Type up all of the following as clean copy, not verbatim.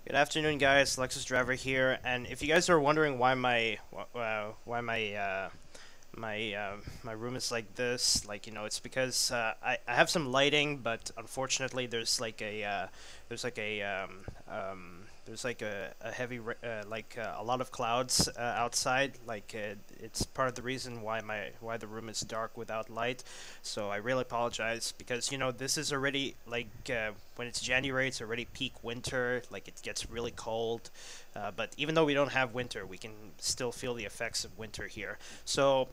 Good afternoon, guys. Lexus Driver here, and if you guys are wondering why my room is like this, it's because I have some lighting, but unfortunately there's like a there's like a heavy a lot of clouds outside. It's part of the reason why the room is dark without light. So I really apologize because this is already when it's January, it's already peak winter. Like, it gets really cold, but even though we don't have winter, we can still feel the effects of winter here. So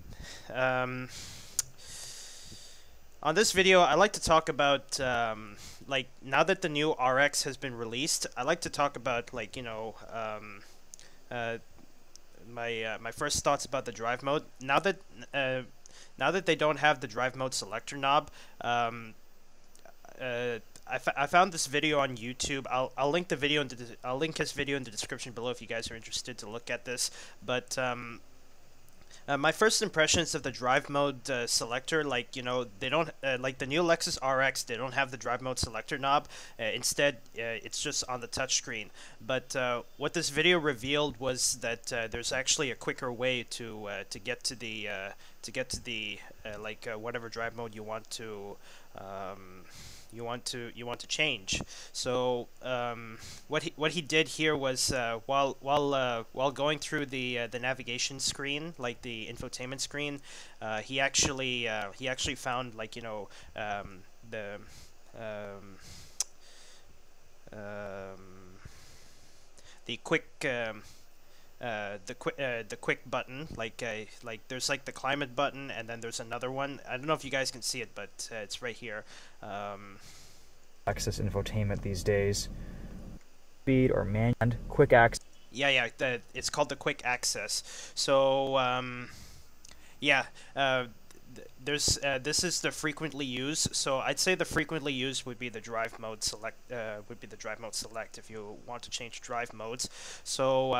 um, on this video, I like to talk about now that the new RX has been released. I like to talk about uh, my first thoughts about the drive mode. Now that they don't have the drive mode selector knob, I found this video on YouTube. I'll link the video I'll link his video in the description below if you guys are interested to look at this. But my first impressions of the drive mode selector, they don't like the new Lexus RX. They don't have the drive mode selector knob. Instead, it's just on the touchscreen. But what this video revealed was that there's actually a quicker way to get to the whatever drive mode you want to. You want to change. So what he did here was while going through the navigation screen, like the infotainment screen, he actually found the um, um, the quick the quick button, there's like the climate button, and then there's another one. I don't know if you guys can see it, but it's right here. Access infotainment these days. Speed or manual and quick access. Yeah, it's called the quick access. So this is the frequently used. So I'd say the frequently used would be the drive mode select. If you want to change drive modes. So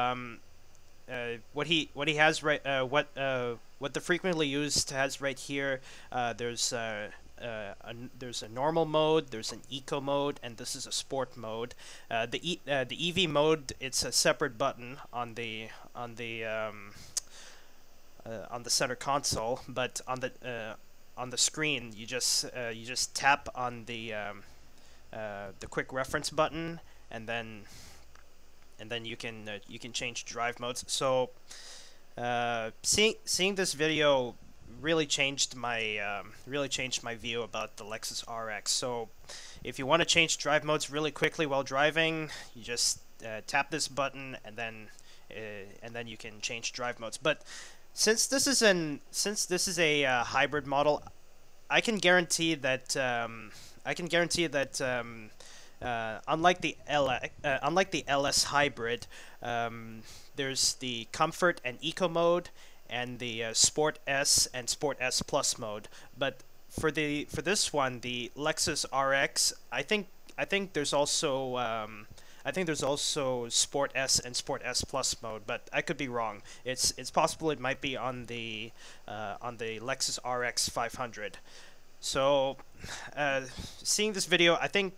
what the frequently used has right here. There's a normal mode, there's an eco mode, and this is a sport mode. The EV mode, it's a separate button on the center console, but on the screen you just tap on the quick reference button, and then you can change drive modes. So seeing this video really changed my view about the Lexus RX. So if you want to change drive modes really quickly while driving, you just tap this button, and then you can change drive modes. But since this is a hybrid model, I can guarantee that unlike the LS hybrid, there's the Comfort and Eco mode, and the Sport S and Sport S Plus mode. But for this one, the Lexus RX, I think there's also Sport S and Sport S Plus mode, but I could be wrong. It's possible it might be on the Lexus RX 500. So seeing this video, I think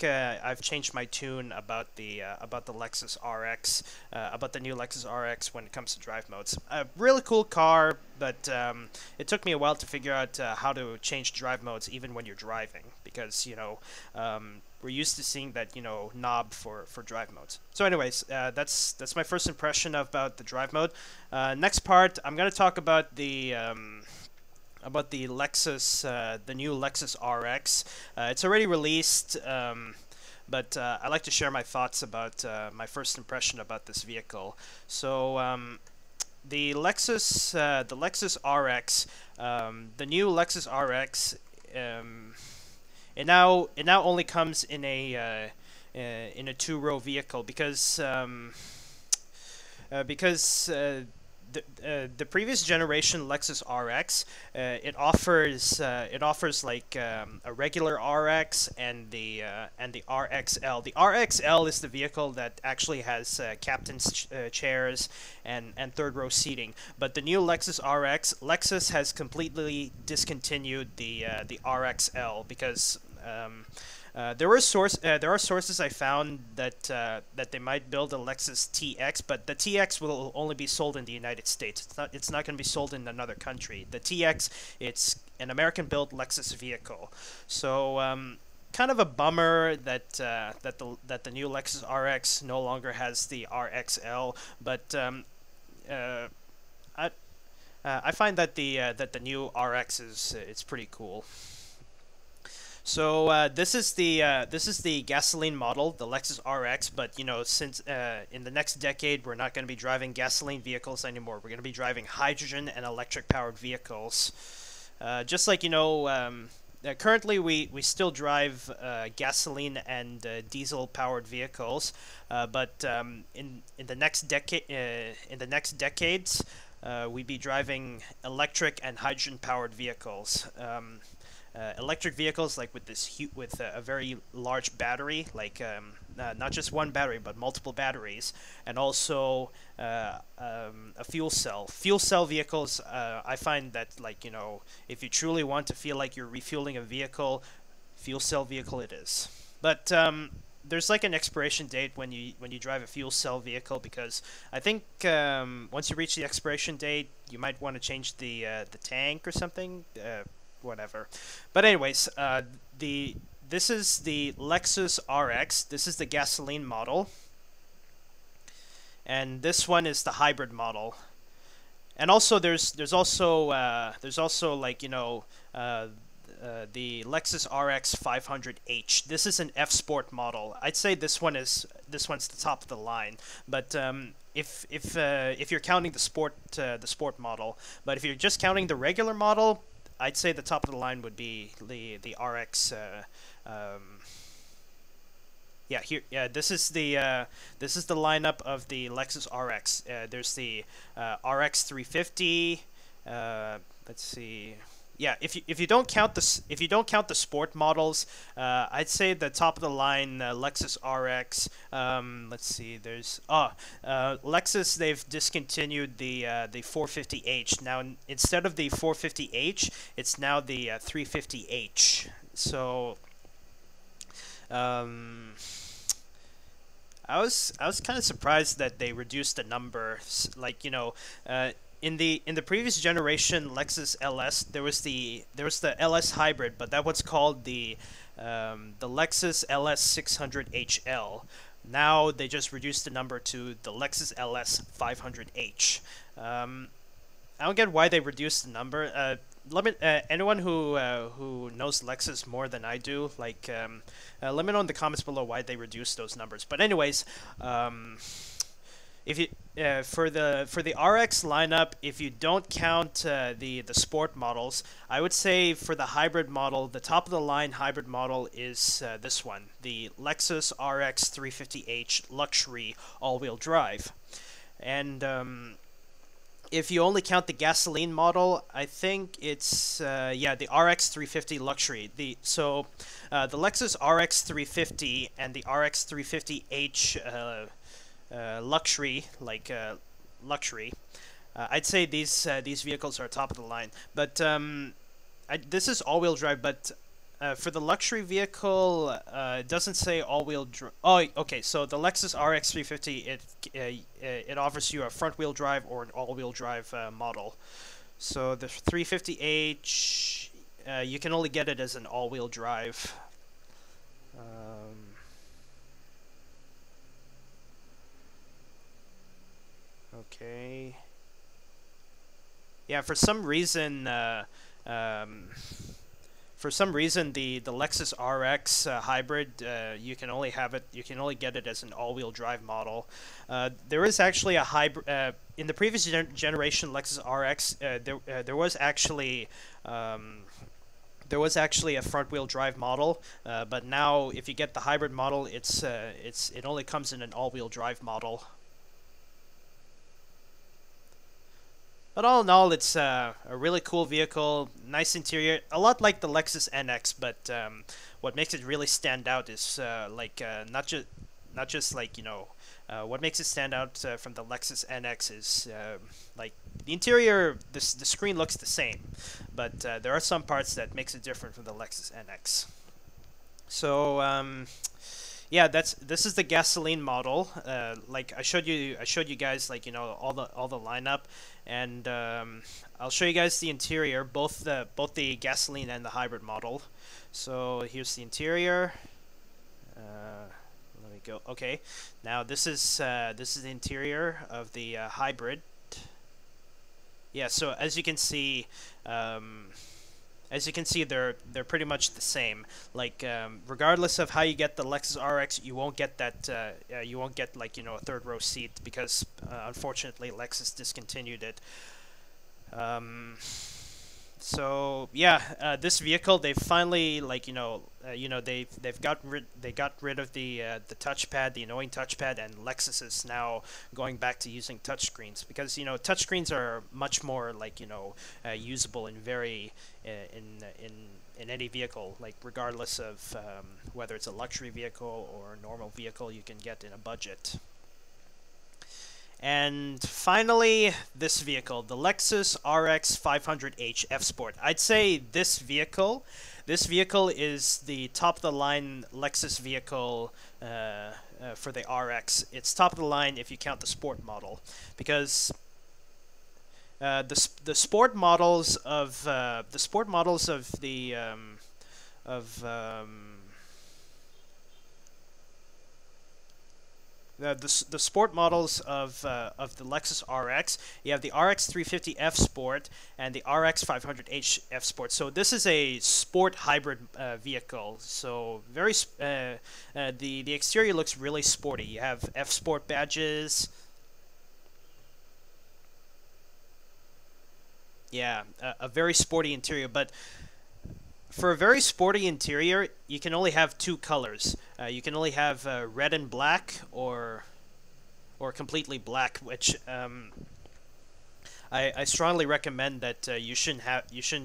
I've changed my tune about the Lexus RX, about the new Lexus RX when it comes to drive modes. A really cool car, but it took me a while to figure out how to change drive modes even when you're driving, because we're used to seeing that knob for drive modes. So anyways, that's my first impression about the drive mode. Next part, I'm gonna talk about the Lexus, the new Lexus RX. It's already released, but I like to share my thoughts about my first impression about this vehicle. So the Lexus RX, the new Lexus RX, it now only comes in a two-row vehicle because the previous generation Lexus RX, it offers a regular RX and the RXL. The RXL is the vehicle that actually has captain's chairs and third row seating. But the new Lexus RX, Lexus has completely discontinued the RXL because There are sources I found that they might build a Lexus TX, but the TX will only be sold in the United States. It's not going to be sold in another country. The TX, it's an American-built Lexus vehicle. So kind of a bummer that that the new Lexus RX no longer has the RXL, but I I find that the new RX is it's pretty cool. So this is the gasoline model, the Lexus RX. But you know, since in the next decade we're not going to be driving gasoline vehicles anymore. We're going to be driving hydrogen and electric powered vehicles. Just like you know, currently we still drive gasoline and diesel powered vehicles, but in the next decade in the next decades we'd be driving electric and hydrogen powered vehicles. Electric vehicles like with with a very large battery, like not just one battery but multiple batteries, and also a fuel cell. Fuel cell vehicles, I find that, like, you know, if you truly want to feel like you're refueling a vehicle, fuel cell vehicle it is. But there's like an expiration date when you drive a fuel cell vehicle, because I think once you reach the expiration date, you might want to change the tank or something. Whatever. But anyways, this is the Lexus RX. This is the gasoline model, and this one is the hybrid model. And also there's also like, you know, the Lexus RX 500H. This is an F Sport model. I'd say this one's the top of the line. But if you're counting the sport model, but if you're just counting the regular model, I'd say the top of the line would be the RX. Yeah, here. Yeah, this is the lineup of the Lexus RX. There's the RX 350. Let's see. Yeah, if you don't count the sport models, I'd say the top of the line Lexus RX. Let's see. There's Lexus. They've discontinued the 450h. Now instead of the 450h, it's now the 350h. So I was kind of surprised that they reduced the number. Like, you know, in the previous generation Lexus LS, there was the LS hybrid, but that was called the Lexus LS 600 HL. Now they just reduced the number to the Lexus LS 500H. I don't get why they reduced the number. Anyone who knows Lexus more than I do, like, let me know in the comments below why they reduced those numbers. But anyways, if you for the RX lineup, if you don't count the sport models, I would say for the hybrid model, the top of the line hybrid model is this one, the Lexus RX 350h Luxury all-wheel drive. And if you only count the gasoline model, I think it's yeah, the RX 350 Luxury. The Lexus RX 350 and the RX 350h Luxury, like luxury. I'd say these vehicles are top of the line. But this is all-wheel drive. But for the luxury vehicle, it doesn't say all-wheel drive. Oh, okay. So the Lexus RX 350, it offers you a front-wheel drive or an all-wheel drive model. So the 350h, you can only get it as an all-wheel drive. Okay. Yeah, for some reason, the Lexus RX hybrid, you can only get it as an all-wheel drive model. There is actually a hybrid in the previous generation Lexus RX. There was actually a front-wheel drive model, but now if you get the hybrid model, it only comes in an all-wheel drive model. But all in all, it's a really cool vehicle, nice interior, a lot like the Lexus NX. But what makes it really stand out is not just like, you know, what makes it stand out from the Lexus NX is like the interior. The screen looks the same, but there are some parts that makes it different from the Lexus NX. So yeah, this is the gasoline model. Like I showed you guys like all the lineup, and I'll show you guys the interior, both the gasoline and the hybrid model. So here's the interior. Let me go. Okay, now this is the interior of the hybrid. Yeah, so as you can see, they're pretty much the same. Like regardless of how you get the Lexus RX, you won't get that you won't get like a third row seat because unfortunately Lexus discontinued it. Um, so yeah, this vehicle they finally like they got rid of the touchpad, the annoying touchpad, and Lexus is now going back to using touchscreens because touchscreens are much more like usable in very in any vehicle, like regardless of whether it's a luxury vehicle or a normal vehicle you can get in a budget. And finally, this vehicle, the Lexus RX 500h F Sport. I'd say this vehicle is the top of the line Lexus vehicle for the RX. It's top of the line if you count the sport model, because the sport models of the of the sport models of the Lexus RX. You have the RX 350 F Sport and the RX 500h F Sport. So this is a sport hybrid vehicle. So the exterior looks really sporty. You have F Sport badges. Yeah, a very sporty interior, but for a very sporty interior, you can only have two colors. You can only have red and black, or completely black. Which I strongly recommend that you shouldn't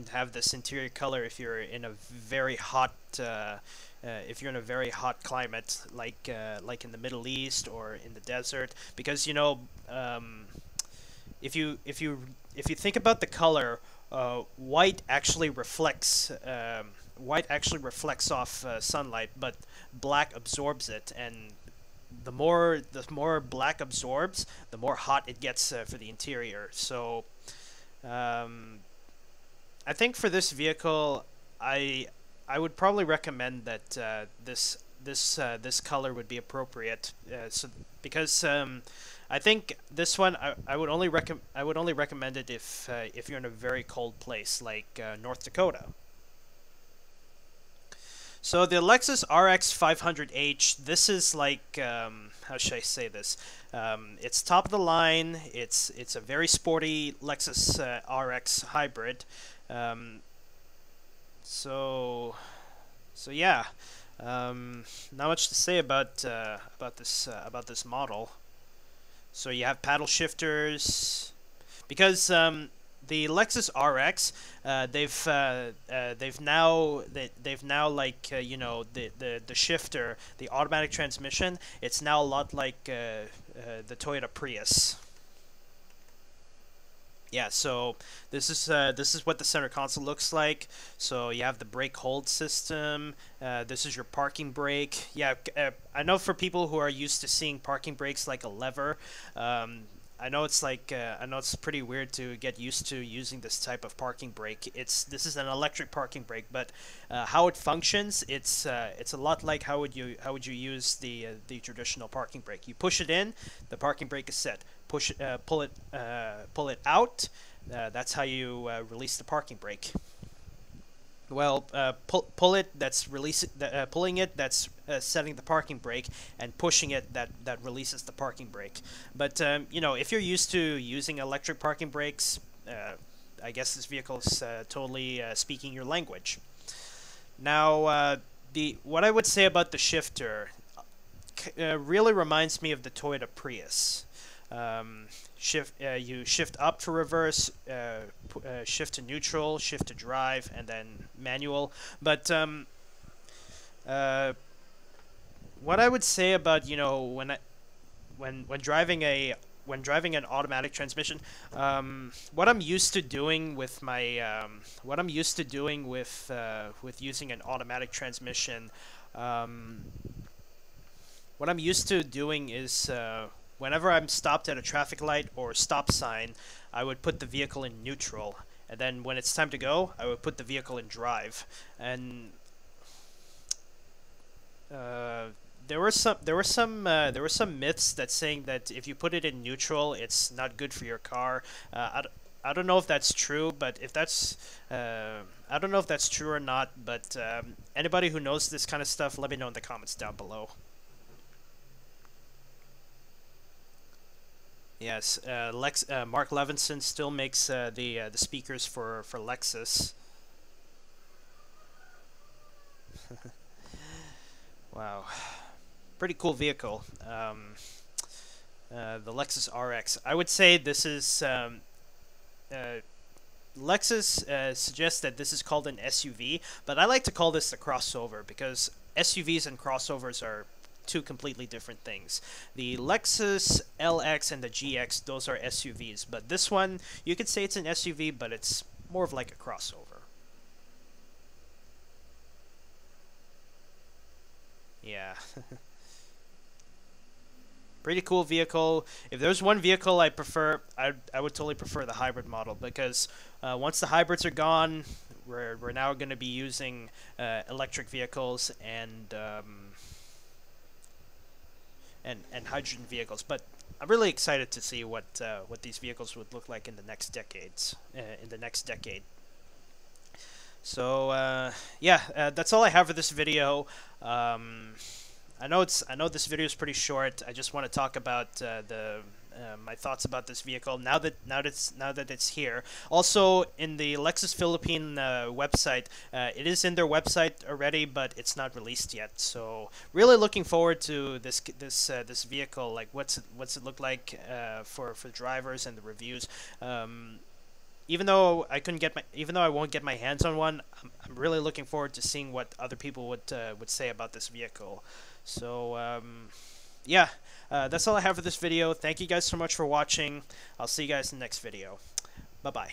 have this interior color if you're in a very hot if you're in a very hot climate like in the Middle East or in the desert, because if you think about the color, white actually reflects off sunlight, but black absorbs it, and the more black absorbs, the more hot it gets for the interior. So I think for this vehicle, I would probably recommend that this color would be appropriate. Because I think this one I would only recommend it if you're in a very cold place like North Dakota. So the Lexus RX 500h, this is like how should I say this? It's top of the line. It's a very sporty Lexus RX hybrid. Um, so yeah, not much to say about this model. So you have paddle shifters, because the Lexus RX, they've now like the shifter, the automatic transmission. It's now a lot like the Toyota Prius. Yeah, so this is what the center console looks like. So you have the brake hold system. This is your parking brake. Yeah, I know for people who are used to seeing parking brakes like a lever, I know I know it's pretty weird to get used to using this type of parking brake. This is an electric parking brake, but how it functions, it's a lot like how would you use the traditional parking brake. You push it in, the parking brake is set. Pull it out. That's how you release the parking brake. Well, pull it. That's pulling it. That's setting the parking brake, and pushing it. That releases the parking brake. But if you're used to using electric parking brakes, I guess this vehicle is totally speaking your language. Now, what I would say about the shifter really reminds me of the Toyota Prius. You shift up to reverse, shift to neutral, shift to drive, and then manual. But what I would say about when driving an automatic transmission, what I'm used to doing with my with using an automatic transmission Um, what I'm used to doing is whenever I'm stopped at a traffic light or stop sign, I would put the vehicle in neutral, and then when it's time to go, I would put the vehicle in drive. And uh, there were some myths that saying that if you put it in neutral, it's not good for your car. I don't know if that's true, but if that's I don't know if that's true or not. But anybody who knows this kind of stuff, let me know in the comments down below. Yes, Mark Levinson still makes the speakers for Lexus. Wow, pretty cool vehicle. The Lexus RX. I would say this is uh, Lexus suggests that this is called an SUV, but I like to call this a crossover because SUVs and crossovers are two completely different things. The Lexus LX and the GX, those are SUVs, but this one, you could say it's an SUV, but it's more of like a crossover. Yeah. Pretty cool vehicle. If there's one vehicle I prefer, I would totally prefer the hybrid model because once the hybrids are gone, we're now going to be using electric vehicles and hydrogen vehicles. But I'm really excited to see what these vehicles would look like in the next decades, in the next decade. So yeah, that's all I have for this video. I know this video is pretty short. I just want to talk about the my thoughts about this vehicle now that it's here. Also, in the Lexus Philippine website, it is in their website already, but it's not released yet. So, really looking forward to this vehicle. Like, what's it look like for drivers and the reviews. Even though I won't get my hands on one, I'm really looking forward to seeing what other people would say about this vehicle. So yeah, that's all I have for this video. Thank you guys so much for watching. I'll see you guys in the next video. Bye bye.